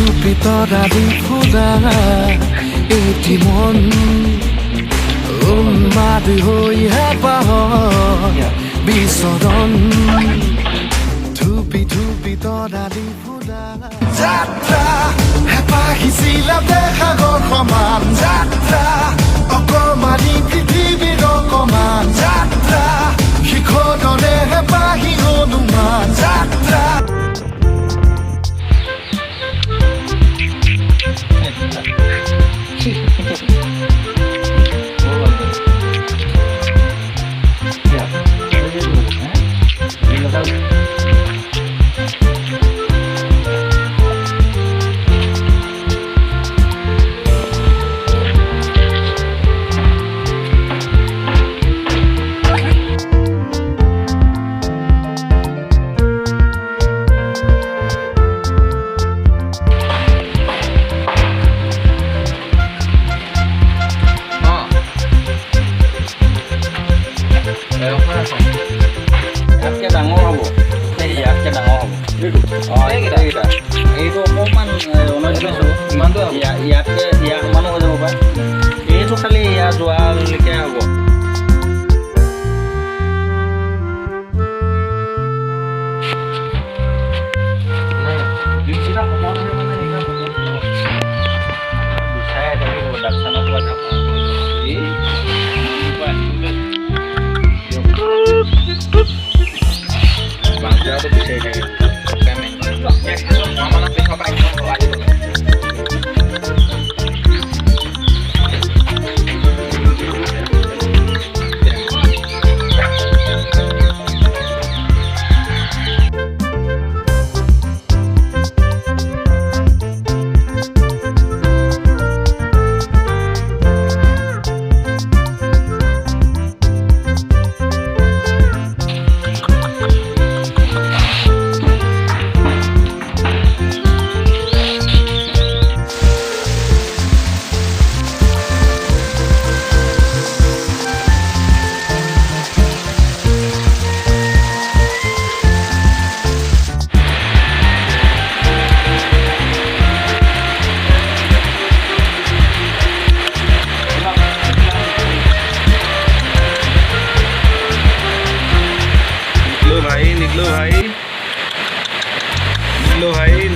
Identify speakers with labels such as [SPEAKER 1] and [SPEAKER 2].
[SPEAKER 1] ধুপি তৰাদি ফুৰা এটি মন উন্মাদ হৈ হেঁপাহ বিচৰণ ধুপি ধুপি তৰাদি ফুৰা যাত্ৰা হেঁপাহিছিলা সাগৰ সমান যাত্ৰা অকমানি পৃথিৱীৰ অকমান যাত্ৰা শিখৰৰে হেঁপাহি হনুমান যাত্ৰা
[SPEAKER 2] ইয়াতকে ডাঙৰ হ'ব ইয়াতকে ডাঙৰ হ'ব এইটো অকণমান ঊনৈছশ ইমানটো ইয়াতকে ইয়াৰ সমানো হৈ যাব পাৰে এইটো খালি ইয়াৰ যোৱালৈকে হ'ব
[SPEAKER 3] निकलो भाई